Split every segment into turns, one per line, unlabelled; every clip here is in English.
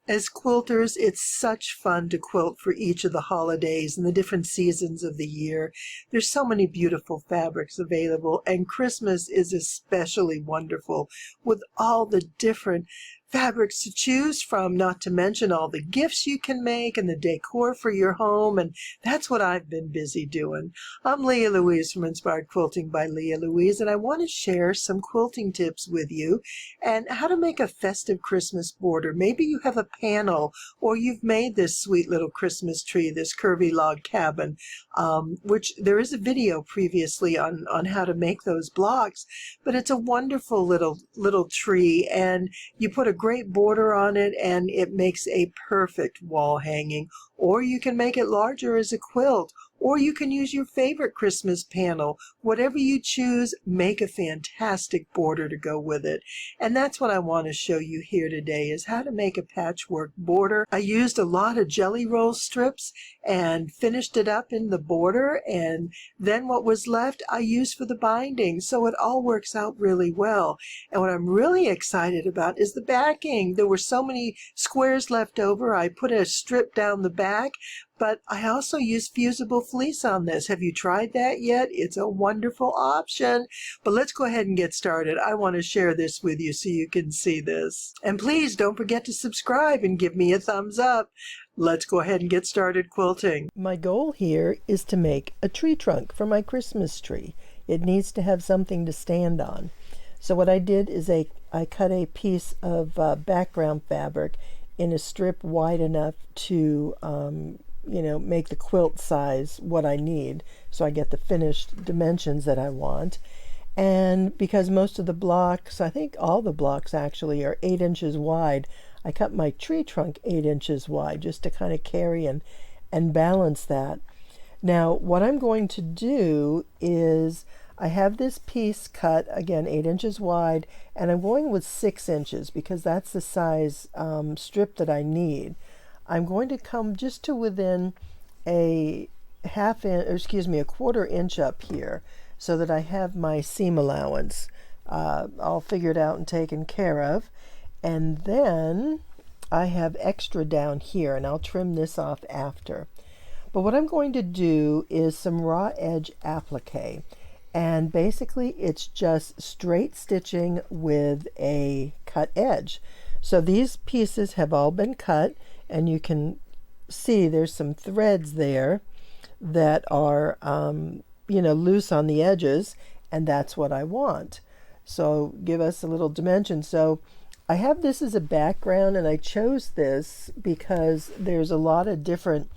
As quilters, it's such fun to quilt for each of the holidays and the different seasons of the year. There's so many beautiful fabrics available, and Christmas is especially wonderful with all the different fabrics to choose from, not to mention all the gifts you can make and the decor for your home, and that's what I've been busy doing. I'm Leah Louise from Inspired Quilting by Leah Louise, and I want to share some quilting tips with you and how to make a festive Christmas border. Maybe you have a panel, or you've made this sweet little Christmas tree, this curvy log cabin, which there is a video previously on how to make those blocks, but it's a wonderful little tree, and you put a great border on it and it makes a perfect wall hanging. Or you can make it larger as a quilt, or you can use your favorite Christmas panel. Whatever you choose, make a fantastic border to go with it. And that's what I want to show you here today, is how to make a patchwork border. I used a lot of jelly roll strips and finished it up in the border, and then what was left I used for the binding, so it all works out really well. And what I'm really excited about is the backing. There were so many squares left over, I put a strip down the back, but I also use fusible fleece on this. Have you tried that yet? It's a wonderful option. But let's go ahead and get started. I want to share this with you so you can see this. And please don't forget to subscribe and give me a thumbs up. Let's go ahead and get started quilting. My goal here is to make a tree trunk for my Christmas tree. It needs to have something to stand on. So what I did is I cut a piece of background fabric in a strip wide enough to make the quilt size what I need, so I get the finished dimensions that I want. And because most of the blocks, I think all the blocks actually, are 8 inches wide, I cut my tree trunk 8 inches wide just to kind of carry and balance that. Now what I'm going to do is I have this piece cut, again 8 inches wide, and I'm going with 6 inches because that's the size strip that I need. I'm going to come just to within a quarter inch up here, so that I have my seam allowance all figured out and taken care of. And then I have extra down here, and I'll trim this off after. But what I'm going to do is some raw edge applique, and basically it's just straight stitching with a cut edge. So these pieces have all been cut, and you can see there's some threads there that are loose on the edges, and that's what I want. So give us a little dimension. So I have this as a background, and I chose this because there's a lot of different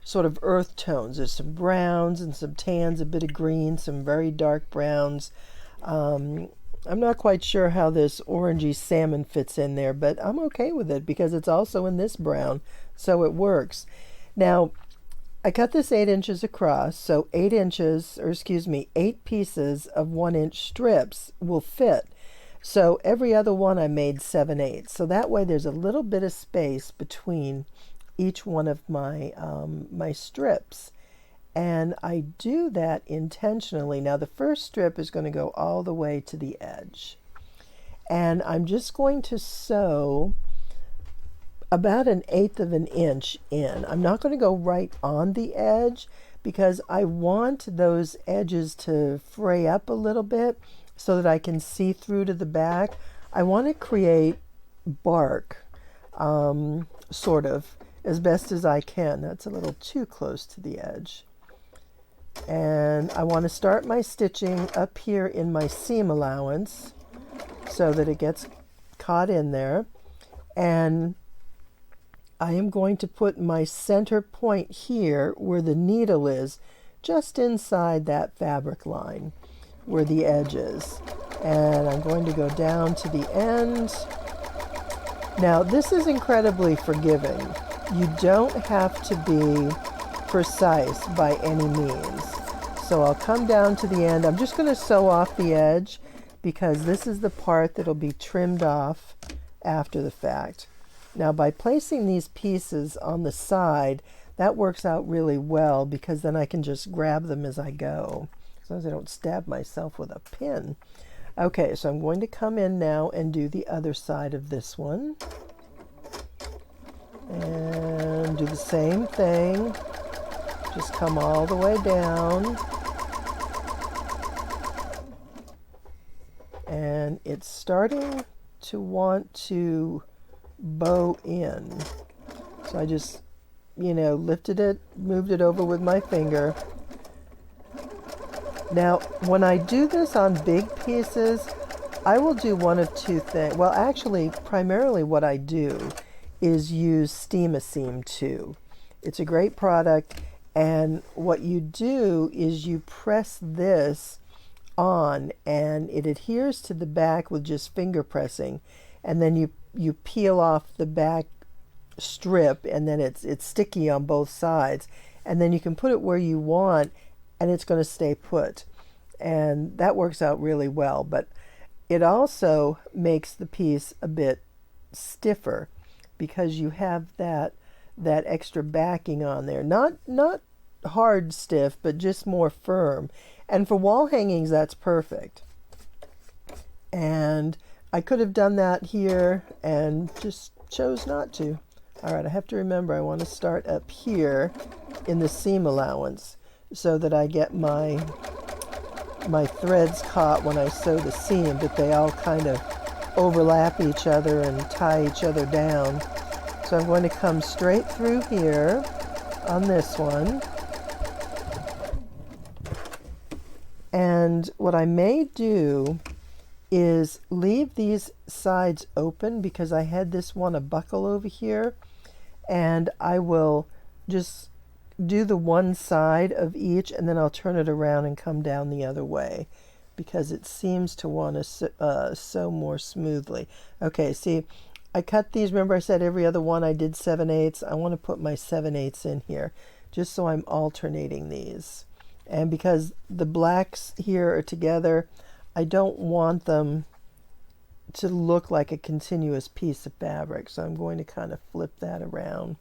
sort of earth tones. There's some browns and some tans, a bit of green, some very dark browns. I'm not quite sure how this orangey salmon fits in there, but I'm okay with it because it's also in this brown, so it works. Now, I cut this 8 inches across, so 8 pieces of 1 inch strips will fit. So every other one I made 7/8. So that way there's a little bit of space between each one of my my strips. And I do that intentionally. Now the first strip is going to go all the way to the edge. And I'm just going to sew about 1/8 of an inch in. I'm not going to go right on the edge because I want those edges to fray up a little bit so that I can see through to the back. I want to create bark, sort of, as best as I can. That's a little too close to the edge. And I want to start my stitching up here in my seam allowance so that it gets caught in there. And I am going to put my center point here where the needle is, just inside that fabric line where the edge is. And I'm going to go down to the end. Now this is incredibly forgiving. You don't have to be precise by any means. So I'll come down to the end. I'm just going to sew off the edge because this is the part that'll be trimmed off after the fact. Now by placing these pieces on the side, that works out really well because then I can just grab them as I go, as long as I don't stab myself with a pin. Okay, so I'm going to come in now and do the other side of this one. same thing. Just come all the way down. And it's starting to want to bow in. So I just, lifted it, moved it over with my finger. Now, when I do this on big pieces, I will do one of two things. Well, actually, primarily what I do is use Steam-A-Seam 2. It's a great product, and what you do is you press this on, and it adheres to the back with just finger pressing, and then you peel off the back strip, and then it's sticky on both sides, and then you can put it where you want, and it's going to stay put, and that works out really well. But it also makes the piece a bit stiffer because you have that extra backing on there. Not hard stiff, but just more firm. And for wall hangings, that's perfect. And I could have done that here and just chose not to. All right, I have to remember I want to start up here in the seam allowance so that I get my threads caught when I sew the seam, but they all kind of overlap each other and tie each other down. So I'm going to come straight through here on this one. And what I may do is leave these sides open because I had this one a buckle over here, and I will just do the one side of each, and then I'll turn it around and come down the other way because it seems to want to sew more smoothly. Okay, see, I cut these. Remember I said every other one I did 7/8. I want to put my 7/8 in here just so I'm alternating these. And because the blacks here are together, I don't want them to look like a continuous piece of fabric. So I'm going to kind of flip that around.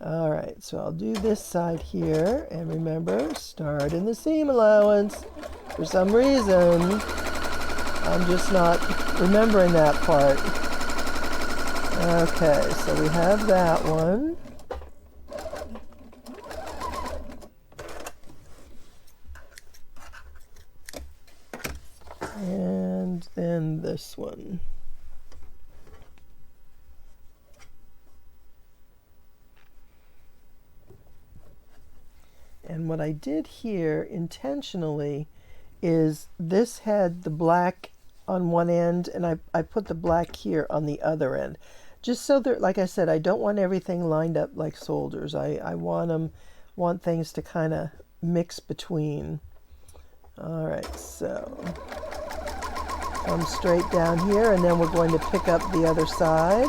All right, so I'll do this side here. And remember, start in the seam allowance. For some reason, I'm just not remembering that part. Okay, so we have that one. And then this one. And what I did here intentionally is this had the black on one end, and I put the black here on the other end. Just so that, like I said, I don't want everything lined up like soldiers. I want things to kind of mix between. All right, so come straight down here, and then we're going to pick up the other side.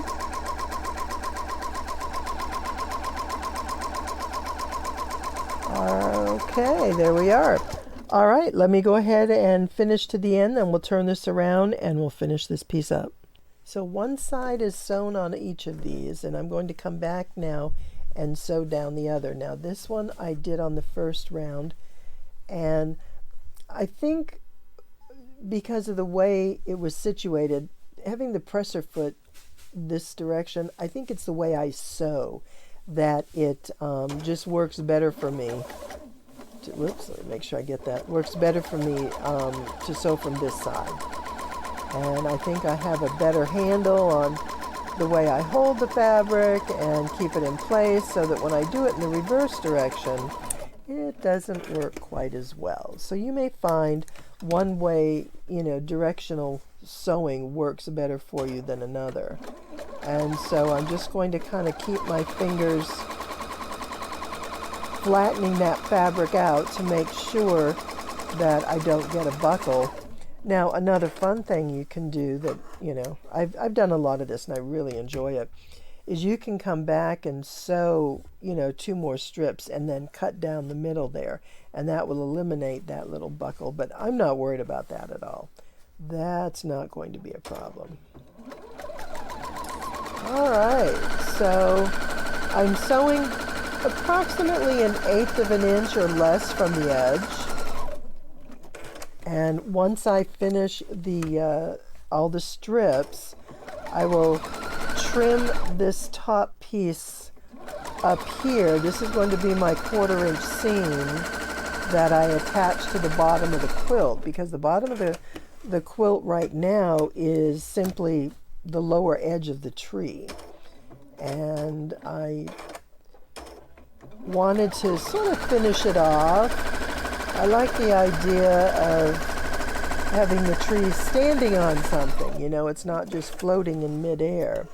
Okay, there we are. All right, let me go ahead and finish to the end, and we'll turn this around and we'll finish this piece up. So one side is sewn on each of these, and I'm going to come back now and sew down the other. Now this one I did on the first round, and I think because of the way it was situated, having the presser foot this direction, I think it's the way I sew that it just works better for me. Whoops, let me make sure I get that. Works better for me to sew from this side. And I think I have a better handle on the way I hold the fabric and keep it in place so that when I do it in the reverse direction, it doesn't work quite as well. So you may find one way, directional sewing works better for you than another. And so I'm just going to kind of keep my fingers flattening that fabric out to make sure that I don't get a buckle. Now, another fun thing you can do that, I've done a lot of this and I really enjoy it, is you can come back and sew, 2 more strips and then cut down the middle there, and that will eliminate that little buckle. But I'm not worried about that at all. That's not going to be a problem. All right, so I'm sewing approximately 1/8 of an inch or less from the edge. And once I finish all the strips, I will trim this top piece up here, this is going to be my 1/4 inch seam that I attach to the bottom of the quilt, because the bottom of the quilt right now is simply the lower edge of the tree. And I wanted to sort of finish it off. I like the idea of having the tree standing on something, you know, it's not just floating in midair.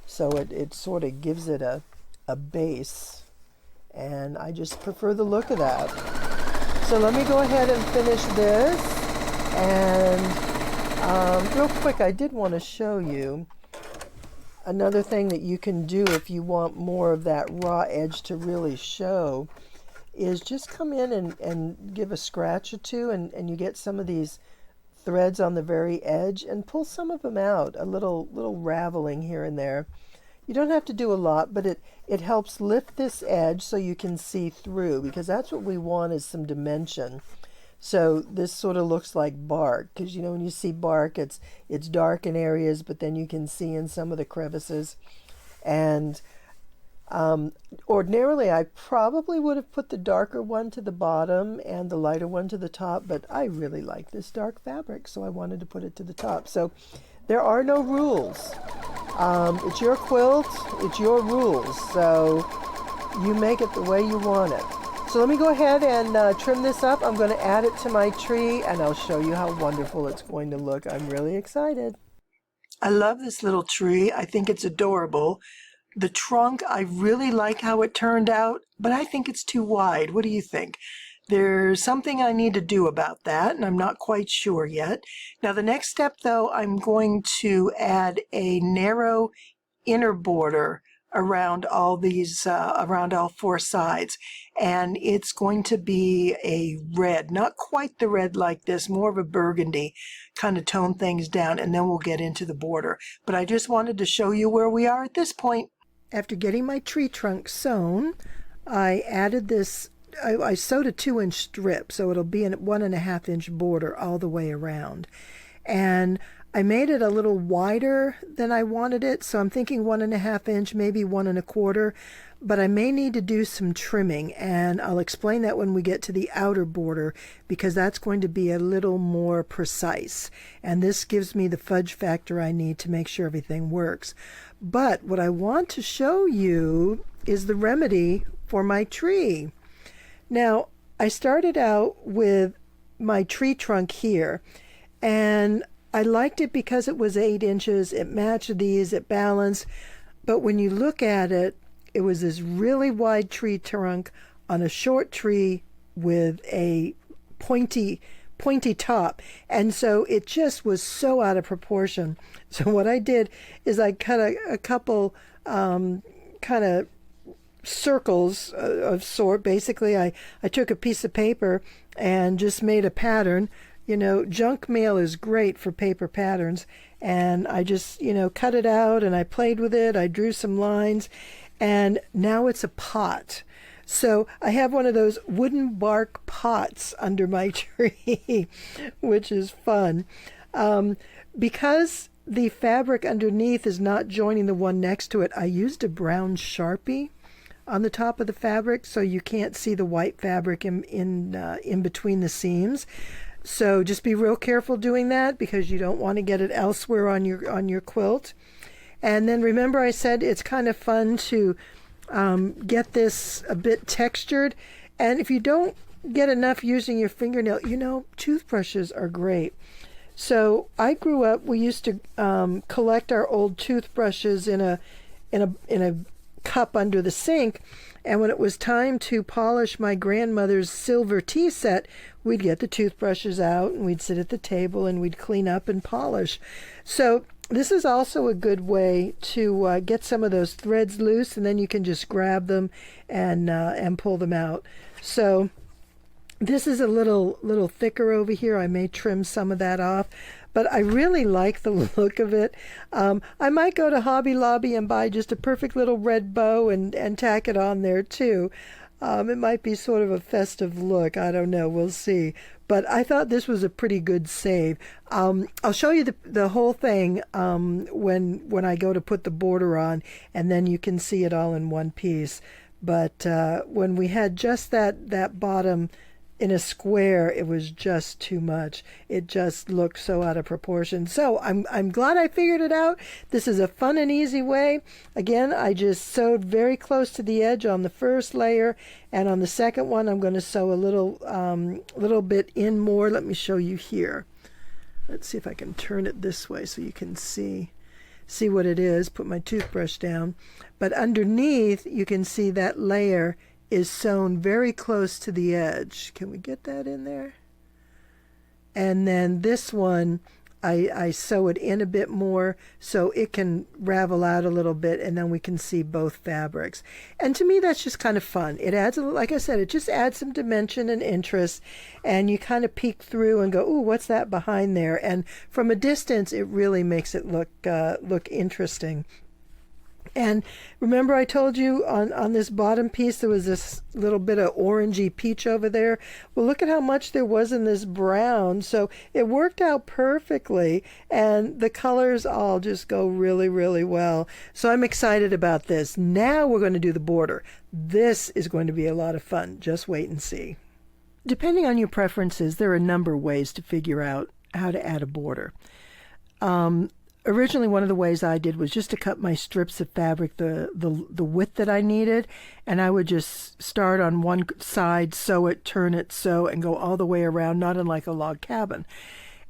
So it sort of gives it a base, and I just prefer the look of that. So let me go ahead and finish this. And real quick, I did want to show you another thing that you can do if you want more of that raw edge to really show, is just come in and give a scratch or two, and you get some of these threads on the very edge, and pull some of them out, a little raveling here and there. You don't have to do a lot, but it helps lift this edge so you can see through, because that's what we want, is some dimension. So this sort of looks like bark, because you know when you see bark, it's dark in areas, but then you can see in some of the crevices. And ordinarily I probably would have put the darker one to the bottom and the lighter one to the top, but I really like this dark fabric, so I wanted to put it to the top. So there are no rules. It's your quilt, it's your rules, so you make it the way you want it. So let me go ahead and trim this up. I'm going to add it to my tree, and I'll show you how wonderful it's going to look. I'm really excited. I love this little tree. I think it's adorable. The trunk, I really like how it turned out, but I think it's too wide. What do you think? There's something I need to do about that, and I'm not quite sure yet. Now the next step, though, I'm going to add a narrow inner border around all these, around all 4 sides. And it's going to be a red, not quite the red like this, more of a burgundy, kind of tone things down, and then we'll get into the border. But I just wanted to show you where we are at this point. After getting my tree trunk sewn, I added this, I sewed a 2-inch strip, so it'll be a 1.5-inch border all the way around. And I made it a little wider than I wanted it, so I'm thinking 1.5 inch, maybe 1.25, but I may need to do some trimming, and I'll explain that when we get to the outer border, because that's going to be a little more precise, and this gives me the fudge factor I need to make sure everything works. But what I want to show you is the remedy for my tree. Now, I started out with my tree trunk here, and I liked it because it was 8 inches, it matched these, it balanced, but when you look at it, it was this really wide tree trunk on a short tree with a pointy top, and so it just was so out of proportion. So what I did is I cut a couple kind of circles of sort. Basically, I took a piece of paper and just made a pattern. You know, junk mail is great for paper patterns, and I just, you know, cut it out and I played with it. I drew some lines, and now it's a pot. So I have one of those wooden bark pots under my tree, which is fun. Because the fabric underneath is not joining the one next to it, I used a brown Sharpie on the top of the fabric, so you can't see the white fabric in between the seams. So just be real careful doing that, because you don't want to get it elsewhere on your quilt. And then remember, I said it's kind of fun to get this a bit textured. And if you don't get enough using your fingernail, you know, toothbrushes are great. So I grew up, we used to collect our old toothbrushes in a cup under the sink, and when it was time to polish my grandmother's silver tea set, we'd get the toothbrushes out and we'd sit at the table and we'd clean up and polish. So this is also a good way to get some of those threads loose, and then you can just grab them and pull them out. So this is a little thicker over here. I may trim some of that off, but I really like the look of it. I might go to Hobby Lobby and buy just a perfect little red bow and tack it on there too. It might be sort of a festive look. I don't know. We'll see. But I thought this was a pretty good save. I'll show you the whole thing when I go to put the border on, and then you can see it all in one piece. But when we had just that bottom in a square, it was just too much. It just looked so out of proportion. So I'm glad I figured it out. This is a fun and easy way. Again, I just sewed very close to the edge on the first layer, and on the second one I'm going to sew a little bit in more. Let me show you here. Let's see if I can turn it this way so you can see what it is. Put my toothbrush down. But underneath you can see that layer is sewn very close to the edge. Can we get that in there? And then this one, I sew it in a bit more so it can ravel out a little bit, and then we can see both fabrics. And to me, that's just kind of fun. It adds, like I said, it just adds some dimension and interest, and you kind of peek through and go, ooh, what's that behind there? And from a distance, it really makes it look interesting. And remember I told you on this bottom piece there was this little bit of orangey peach over there? Well, look at how much there was in this brown. So it worked out perfectly, and the colors all just go really, really well. So I'm excited about this. Now we're going to do the border. This is going to be a lot of fun. Just wait and see. Depending on your preferences, there are a number of ways to figure out how to add a border. Originally, one of the ways I did was just to cut my strips of fabric the width that I needed, and I would just start on one side, sew it, turn it, sew, and go all the way around, not unlike a log cabin.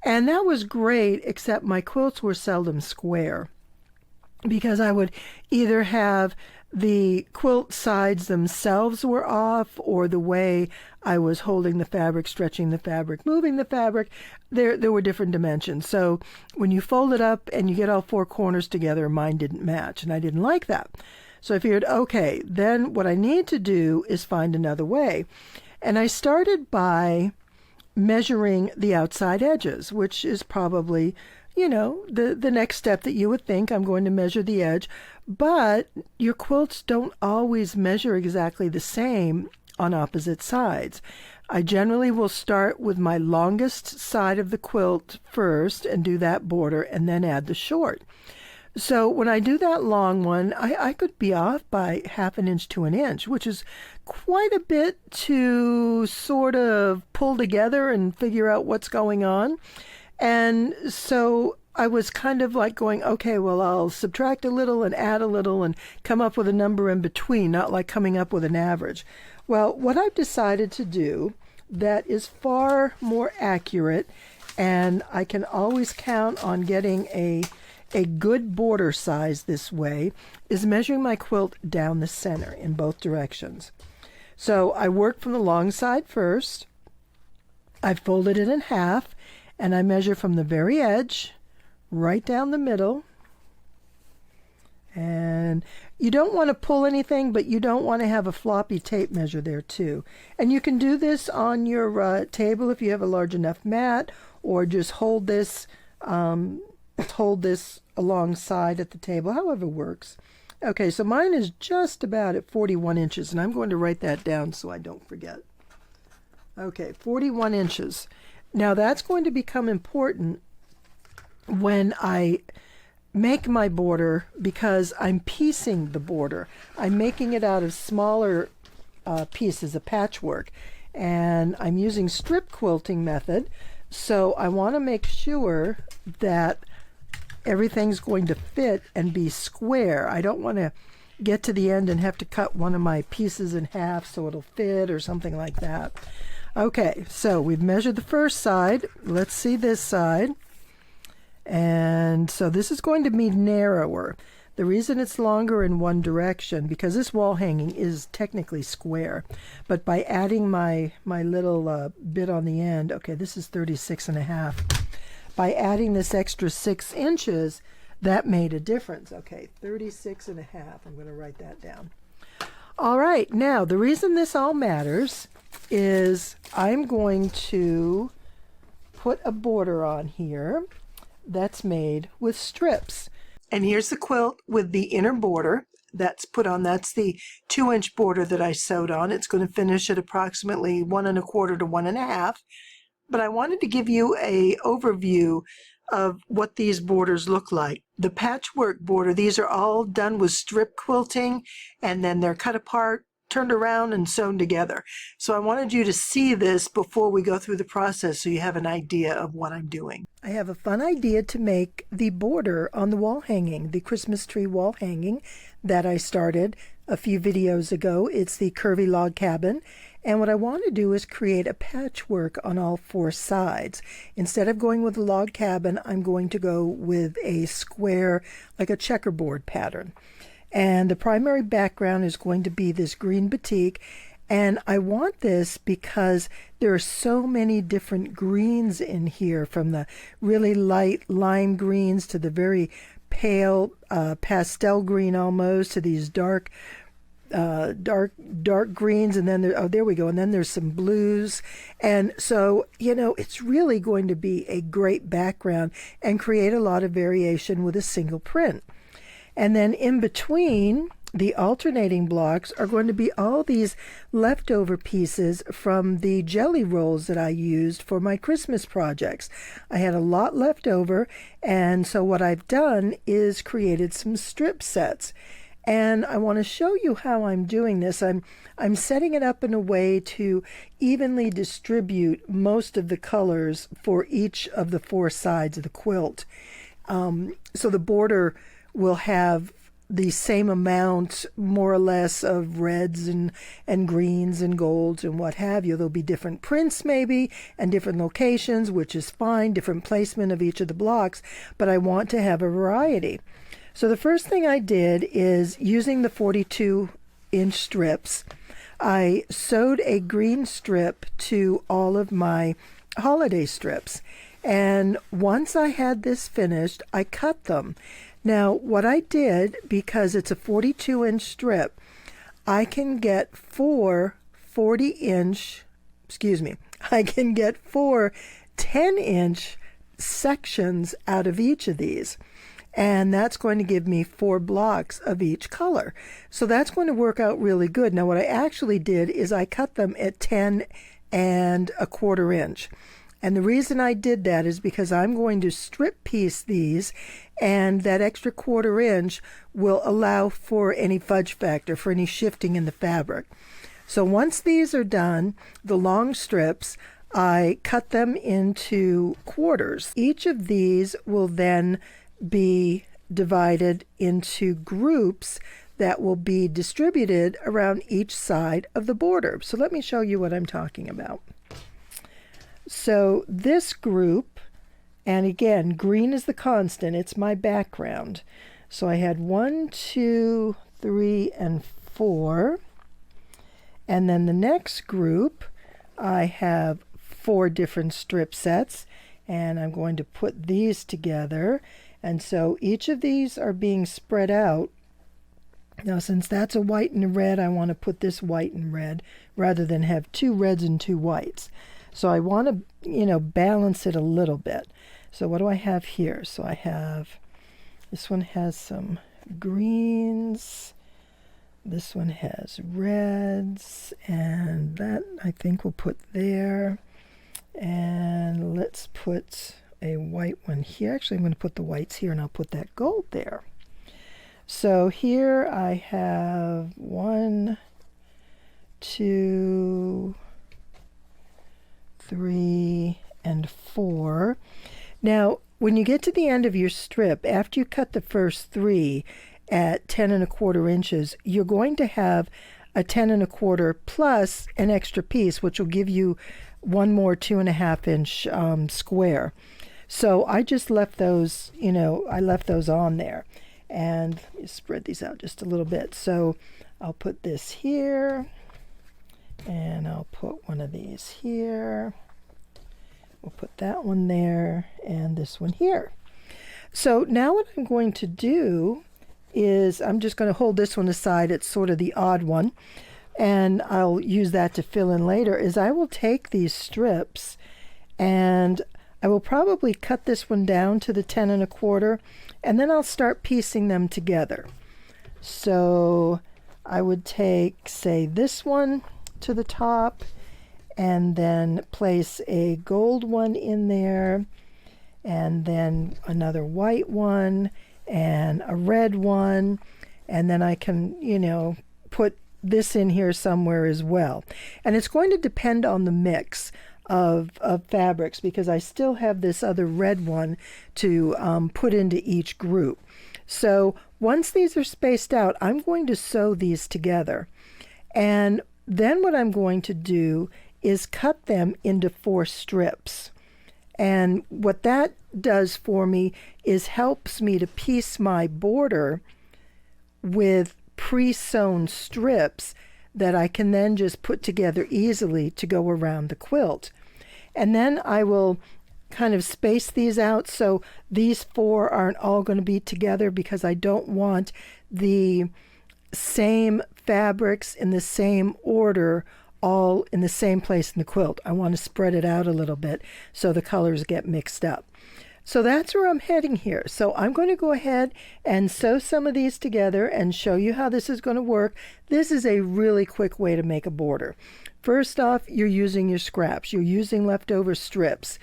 And that was great, except my quilts were seldom square, because I would either have the quilt sides themselves were off, or the way I was holding the fabric, stretching the fabric, moving the fabric, there were different dimensions. So when you fold it up and you get all four corners together, mine didn't match, and I didn't like that. So I figured, okay, then what I need to do is find another way. And I started by measuring the outside edges, which is probably, the next step that you would think. I'm going to measure the edge, but your quilts don't always measure exactly the same on opposite sides. I generally will start with my longest side of the quilt first and do that border, and then add the short. So when I do that long one, I could be off by 1/2 inch to 1 inch, which is quite a bit to sort of pull together and figure out what's going on. And so I was kind of like going, okay, well, I'll subtract a little and add a little and come up with a number in between, not like coming up with an average. Well, what I've decided to do that is far more accurate, and I can always count on getting a good border size this way, is measuring my quilt down the center in both directions. So I work from the long side first. I folded it in half, and I measure from the very edge right down the middle. And you don't want to pull anything, but you don't want to have a floppy tape measure there too. And you can do this on your table if you have a large enough mat, or just hold this alongside at the table, however works. Okay, so mine is just about at 41 inches, and I'm going to write that down so I don't forget. Okay, 41 inches. Now that's going to become important when I make my border, because I'm piecing the border. I'm making it out of smaller pieces of patchwork, and I'm using strip quilting method, so I want to make sure that everything's going to fit and be square. I don't want to get to the end and have to cut one of my pieces in half so it'll fit or something like that. Okay, so we've measured the first side. Let's see this side. And so this is going to be narrower. The reason it's longer in one direction, because this wall hanging is technically square, but by adding my little bit on the end, okay, this is 36.5. By adding this extra 6 inches, that made a difference. Okay, 36.5. I'm going to write that down. All right, now the reason this all matters is I'm going to put a border on here that's made with strips. And here's the quilt with the inner border that's put on. That's the 2-inch border that I sewed on. It's going to finish at approximately 1 1/4 to 1 1/2. But I wanted to give you a overview of what these borders look like. The patchwork border, these are all done with strip quilting, and then they're cut apart turned around and sewn together. So I wanted you to see this before we go through the process so you have an idea of what I'm doing. I have a fun idea to make the border on the wall hanging, the Christmas tree wall hanging that I started a few videos ago. It's the Curvy log cabin. And what I want to do is create a patchwork on all four sides. Instead of going with a log cabin, I'm going to go with a square, like a checkerboard pattern. And the primary background is going to be this green batik. And I want this because there are so many different greens in here, from the really light lime greens to the very pale pastel green almost, to these dark greens, and then there we go, and then there's some blues. And so, it's really going to be a great background and create a lot of variation with a single print. And then in between the alternating blocks are going to be all these leftover pieces from the jelly rolls that I used for my Christmas projects. I had a lot left over, and so what I've done is created some strip sets. And I want to show you how I'm doing this. I'm setting it up in a way to evenly distribute most of the colors for each of the four sides of the quilt. So the border will have the same amount, more or less, of reds and greens and golds and what have you. There'll be different prints maybe and different locations, which is fine, different placement of each of the blocks, but I want to have a variety. So the first thing I did is, using the 42-inch strips, I sewed a green strip to all of my holiday strips. And once I had this finished, I cut them. Now, what I did, because it's a 42-inch strip, I can get four 10-inch sections out of each of these. And that's going to give me 4 blocks of each color. So that's going to work out really good. Now, what I actually did is I cut them at 10 1/4 inch. And the reason I did that is because I'm going to strip piece these, and that extra 1/4 inch will allow for any fudge factor, for any shifting in the fabric. So once these are done, the long strips, I cut them into quarters. Each of these will then be divided into groups that will be distributed around each side of the border. So let me show you what I'm talking about. So this group, and again, green is the constant, it's my background. So I had 1, 2, 3, and 4. And then the next group, I have 4 different strip sets, and I'm going to put these together. And so each of these are being spread out. Now, since that's a white and a red, I want to put this white and red rather than have 2 reds and 2 whites. So I want to, balance it a little bit. So what do I have here? So I have, this one has some greens. This one has reds, and that I think we'll put there. And let's put a white one here. Actually, I'm going to put the whites here, and I'll put that gold there. So here I have 1, 2, 3, and 4. Now, when you get to the end of your strip, after you cut the first 3 at 10 1/4 inches, you're going to have a 10 1/4 plus an extra piece, which will give you one more 2.5 inch square. So I just left those, I left those on there. And let me spread these out just a little bit. So I'll put this here, and I'll put one of these here. We'll put that one there, and this one here. So now what I'm going to do is I'm just going to hold this one aside. It's sort of the odd one, and I'll use that to fill in later. Is I will take these strips, and I will probably cut this one down to the 10 1/4, and then I'll start piecing them together. So I would take, say, this one to the top, and then place a gold one in there, and then another white one, and a red one, and then I can, put this in here somewhere as well. And it's going to depend on the mix of fabrics, because I still have this other red one to put into each group. So once these are spaced out, I'm going to sew these together. And then what I'm going to do is cut them into 4 strips. And what that does for me is helps me to piece my border with pre-sewn strips that I can then just put together easily to go around the quilt. And then I will kind of space these out so these 4 aren't all going to be together, because I don't want the same fabrics in the same order all in the same place in the quilt. I want to spread it out a little bit so the colors get mixed up. So that's where I'm heading here. So I'm going to go ahead and sew some of these together and show you how this is going to work. This is a really quick way to make a border. First off, you're using your scraps. You're using leftover strips.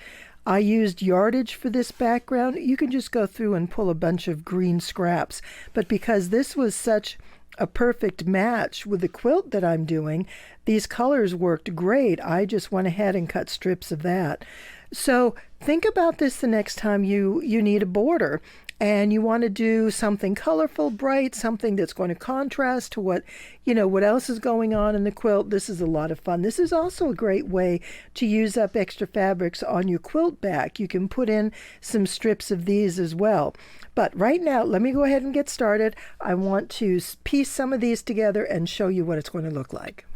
I used yardage for this background. You can just go through and pull a bunch of green scraps. But because this was such a perfect match with the quilt that I'm doing, these colors worked great. I just went ahead and cut strips of that. So think about this the next time you need a border and you want to do something colorful, bright, something that's going to contrast to what else is going on in the quilt. This is a lot of fun. This is also a great way to use up extra fabrics on your quilt back. You can put in some strips of these as well. But right now, let me go ahead and get started. I want to piece some of these together and show you what it's going to look like.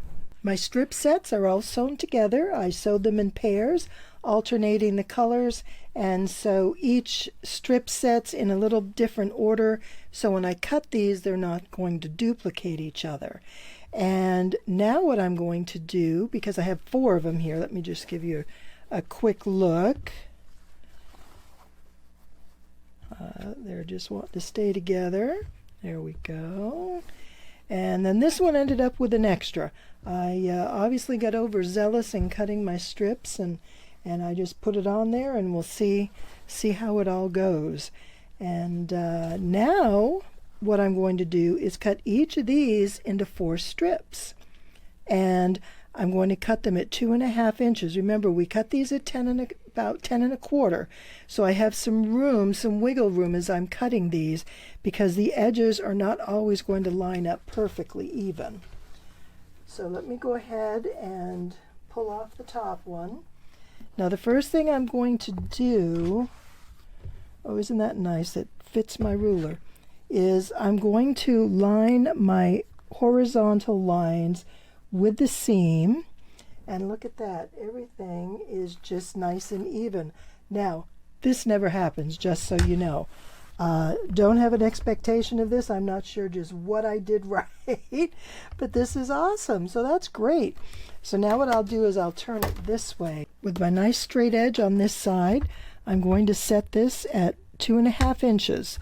My strip sets are all sewn together. I sewed them in pairs, alternating the colors, and so each strip set's in a little different order, so when I cut these they're not going to duplicate each other. And now what I'm going to do, because I have 4 of them here, let me just give you a quick look. They just want to stay together. There we go. And then this one ended up with an extra. I obviously got overzealous in cutting my strips, and I just put it on there, and we'll see how it all goes. And now what I'm going to do is cut each of these into 4 strips, and I'm going to cut them at 2.5 inches. Remember, we cut these at about 10 1/4, so I have some room, some wiggle room as I'm cutting these, because the edges are not always going to line up perfectly even. So let me go ahead and pull off the top one. Now the first thing I'm going to do, oh, isn't that nice? It fits my ruler. Is I'm going to line my horizontal lines with the seam, and look at that, everything is just nice and even. Now this never happens, just so you know. Don't have an expectation of this. I'm not sure just what I did right, but this is awesome, so that's great. So now what I'll do is I'll turn it this way. With my nice straight edge on this side, I'm going to set this at 2.5 inches,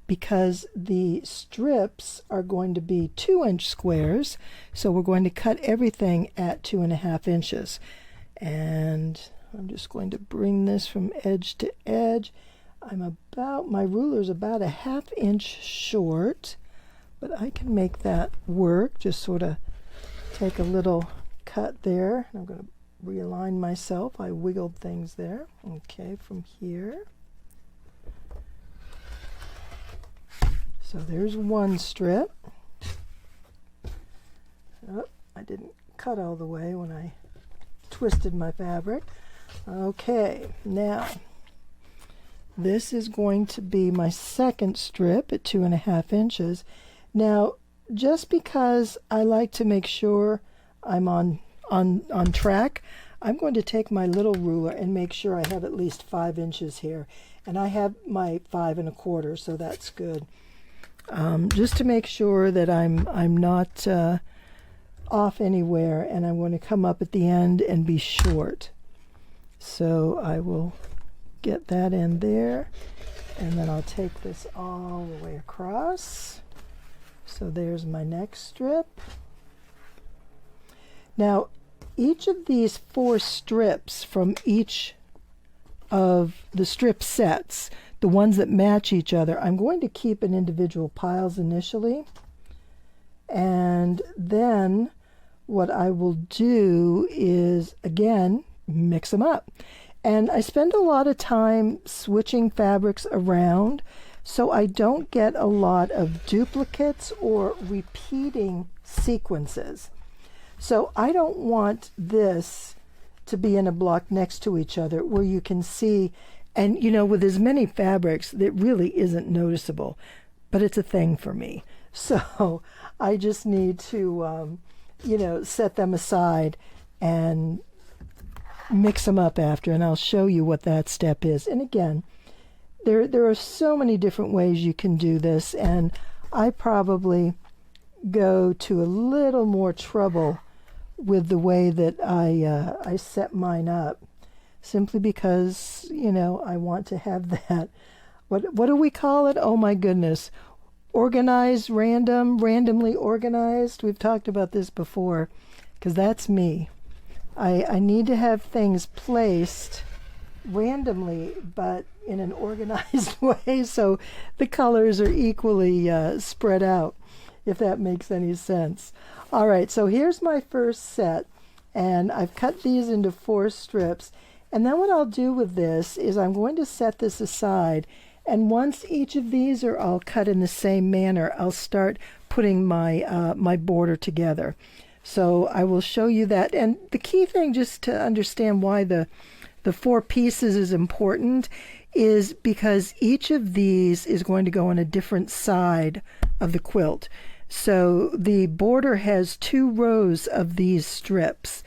because the strips are going to be 2-inch squares, so we're going to cut everything at 2.5 inches. And I'm just going to bring this from edge to edge. My ruler's about 1/2 inch short, but I can make that work. Just sort of take a little cut there. I'm going to realign myself. I wiggled things there. Okay, from here. So there's one strip. Oh, I didn't cut all the way when I twisted my fabric. Okay, now this is going to be my second strip at 2.5 inches. Now, just because I like to make sure I'm on track, I'm going to take my little ruler and make sure I have at least 5 inches here. And I have my 5 1/4, so that's good. Just to make sure that I'm not off anywhere, and I'm going to come up at the end and be short. So I will get that in there, and then I'll take this all the way across. So there's my next strip. Now each of these 4 strips from each of the strip sets, the ones that match each other, I'm going to keep in individual piles initially,
And then what I will do is, again, mix them up. And I spend a lot of time switching fabrics around so I don't get a lot of duplicates or repeating sequences. So I don't want this to be in a block next to each other where you can see, and you know, with as many fabrics, that really isn't noticeable, but it's a thing for me. So I just need to, you know, set them aside and mix them up after, and I'll show you what that step is. And again, there are so many different ways you can do this, and I probably go to a little more trouble with the way that I set mine up, simply because, you know, I want to have that, what do we call it? Oh my goodness. Organized, randomly organized. We've talked about this before, because that's me. I need to have things placed randomly, but in an organized way, so the colors are equally spread out, if that makes any sense. All right, so here's my first set, and I've cut these into 4 strips. And then what I'll do with this is I'm going to set this aside, and once each of these are all cut in the same manner, I'll start putting my my border together. So I will show you that. And the key thing, just to understand why the 4 pieces is important, is because each of these is going to go on a different side of the quilt. So the border has 2 rows of these strips,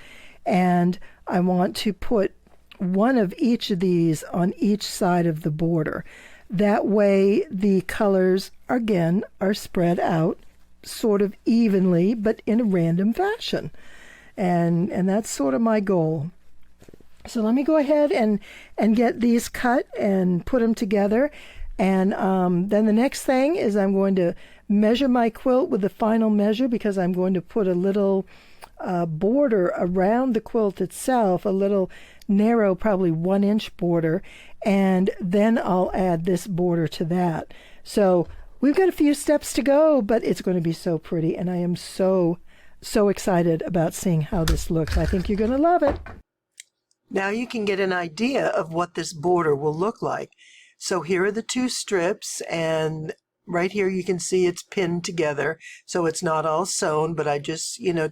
and I want to put one of each of these on each side of the border. That way the colors, again, are spread out sort of evenly, but in a random fashion. And that's sort of my goal. So let me go ahead and get these cut and put them together. And then the next thing is I'm going to measure my quilt with the final measure, because I'm going to put a little border around the quilt itself, a little narrow, probably 1-inch border, and then I'll add this border to that. So we've got a few steps to go, but it's going to be so pretty, and I am so excited about seeing how this looks. I think you're going to love it.
Now you can get an idea of what this border will look like. So here are the 2 strips, and right here you can see it's pinned together, so it's not all sewn, but I just, you know,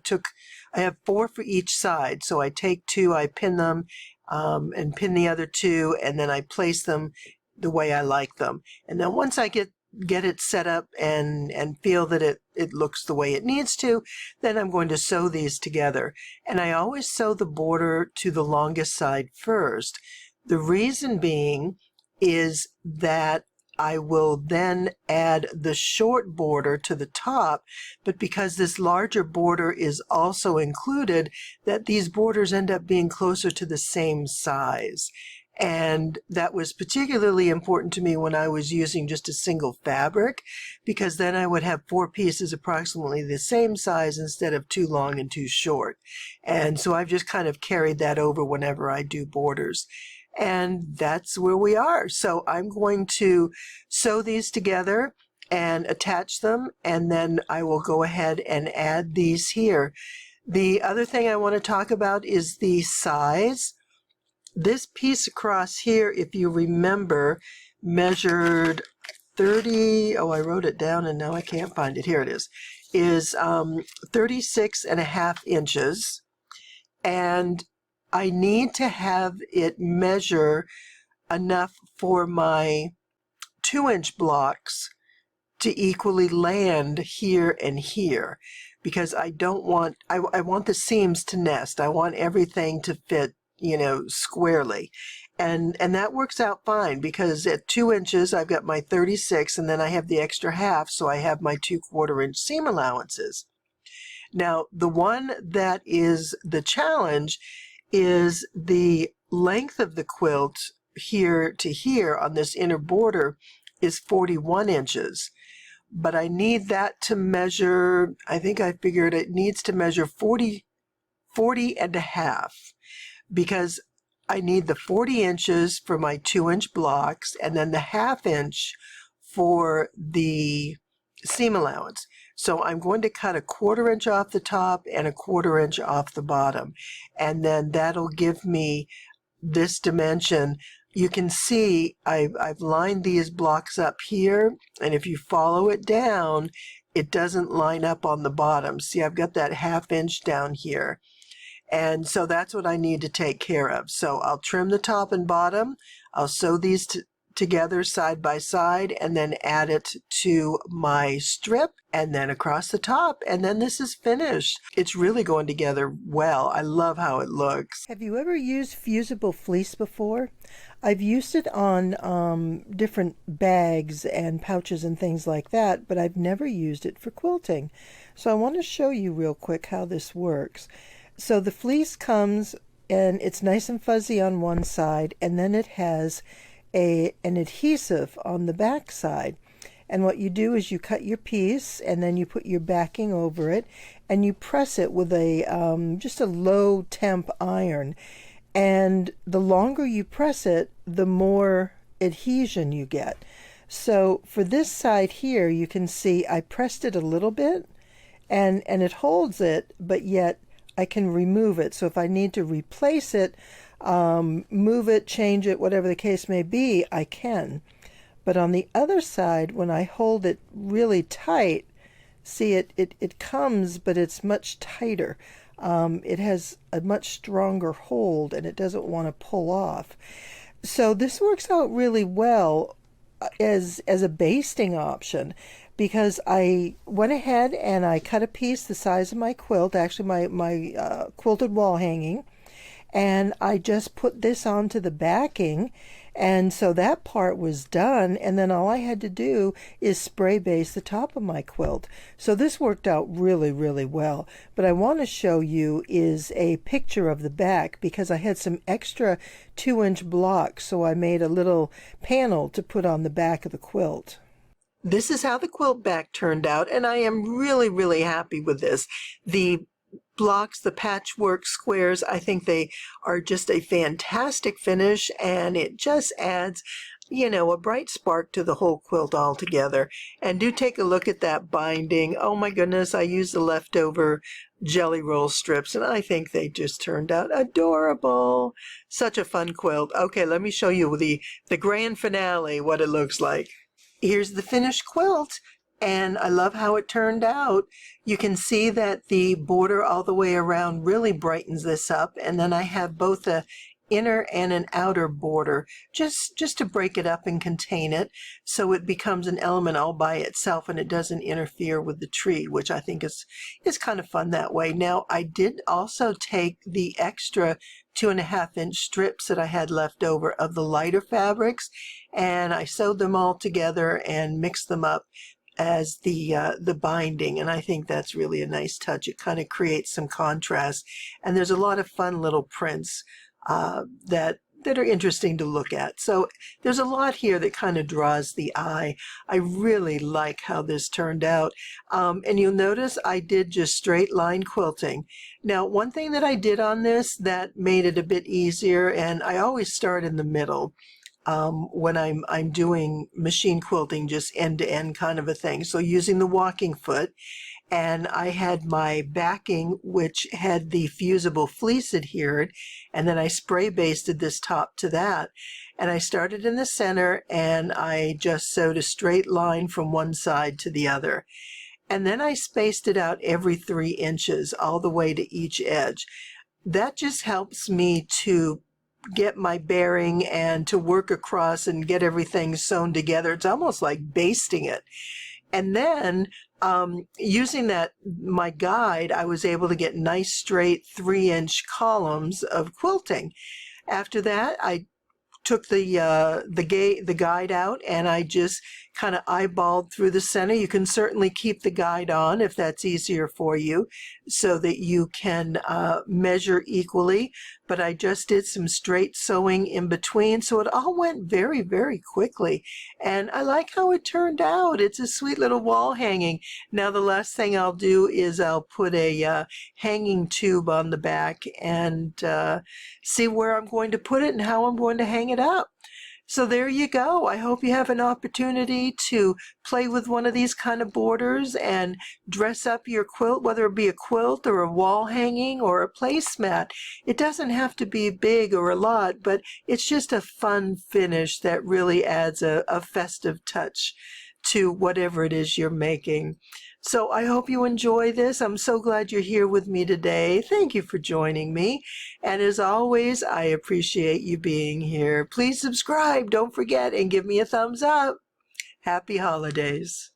I have 4 for each side, so I take 2, I pin them, and pin the other 2, and then I place them the way I like them. And then once I get it set up and feel that it looks the way it needs to, then I'm going to sew these together. And I always sew the border to the longest side first. The reason being is that I will then add the short border to the top, but because this larger border is also included, that these borders end up being closer to the same size. And that was particularly important to me when I was using just a single fabric, because then I would have 4 pieces approximately the same size instead of 2 long and 2 short. And so I've just kind of carried that over whenever I do borders. And that's where we are. So I'm going to sew these together and attach them, and then I will go ahead and add these here. The other thing I want to talk about is the size. This piece across here, if you remember, measured 30, oh, I wrote it down and now I can't find it. Here it is 36.5 inches. And I need to have it measure enough for my 2-inch blocks to equally land here and here, because I don't want, I want the seams to nest. I want everything to fit, you know, squarely. And that works out fine, because at 2 inches I've got my 36, and then I have the extra half, so I have my 2/4 inch seam allowances. Now the one that is the challenge is the length of the quilt here to here on this inner border is 41 inches. But I need that to measure, I think I figured it needs to measure 40 and a half, because I need the 40 inches for my 2-inch blocks and then the 1/2 inch for the seam allowance. So I'm going to cut a 1/4 inch off the top and a 1/4 inch off the bottom. And then that'll give me this dimension. You can see I've lined these blocks up here, and if you follow it down, it doesn't line up on the bottom. See, I've got that 1/2 inch down here. And so that's what I need to take care of. So I'll trim the top and bottom. I'll sew these together side by side and then add it to my strip and then across the top, and then this is finished. It's really going together well. I love how it looks. Have you ever used fusible fleece before? I've used it on different bags and pouches and things like that, but I've never used it for quilting. So I want to show you real quick how this works. So the fleece comes and it's nice and fuzzy on one side, and then it has an adhesive on the back side. And what you do is you cut your piece and then you put your backing over it and you press it with a just a low temp iron. And the longer you press it, the more adhesion you get. So for this side here, you can see I pressed it a little bit and it holds it, but yet I can remove it. So if I need to replace it, move it, change it, whatever the case may be, I can. But on the other side, when I hold it really tight, see it comes, but it's much tighter. It has a much stronger hold and it doesn't want to pull off. So this works out really well as a basting option, because I went ahead and I cut a piece the size of my quilt, actually my quilted wall hanging, and I just put this onto the backing, and so that part was done, and then all I had to do is spray base the top of my quilt. So this worked out really, really well. But I want to show you is a picture of the back, because I had some extra 2-inch blocks, so I made a little panel to put on the back of the quilt. This is how the quilt back turned out, and I am really, really happy with this. The blocks, the patchwork squares, I think they are just a fantastic finish, and it just adds, you know, a bright spark to the whole quilt altogether. And do take a look at that binding. Oh my goodness, I used the leftover jelly roll strips, and I think they just turned out adorable. Such a fun quilt. Okay, let me show you the grand finale, what it looks like. Here's the finished quilt, and I love how it turned out. You can see that the border all the way around really brightens this up, and then I have both a inner and an outer border just to break it up and contain it, so it becomes an element all by itself and it doesn't interfere with the tree, which I think is kind of fun that way. Now I did also take the extra 2.5-inch strips that I had left over of the lighter fabrics, and I sewed them all together and mixed them up as the binding, and I think that's really a nice touch. It kind of creates some contrast, and there's a lot of fun little prints that are interesting to look at. So there's a lot here that kind of draws the eye. I really like how this turned out. And you'll notice I did just straight line quilting. Now, one thing that I did on this that made it a bit easier, and I always start in the middle when I'm doing machine quilting, just end to end kind of a thing. So using the walking foot, and I had my backing, which had the fusible fleece adhered, and then I spray basted this top to that. And I started in the center, and I just sewed a straight line from one side to the other. And then I spaced it out every 3 inches, all the way to each edge. That just helps me to get my bearing and to work across and get everything sewn together. It's almost like basting it. And then using my guide, I was able to get nice straight 3-inch columns of quilting. After that, I took the guide out, and I just kind of eyeballed through the center. You can certainly keep the guide on if that's easier for you, so that you can measure equally. But I just did some straight sewing in between, so it all went very, very quickly. And I like how it turned out. It's a sweet little wall hanging. Now the last thing I'll do is I'll put a hanging tube on the back and see where I'm going to put it and how I'm going to hang it up. So there you go. I hope you have an opportunity to play with one of these kind of borders and dress up your quilt, whether it be a quilt or a wall hanging or a placemat. It doesn't have to be big or a lot, but it's just a fun finish that really adds a festive touch to whatever it is you're making. So I hope you enjoy this. I'm so glad you're here with me today. Thank you for joining me. And as always, I appreciate you being here. Please subscribe, don't forget, and give me a thumbs up. Happy holidays.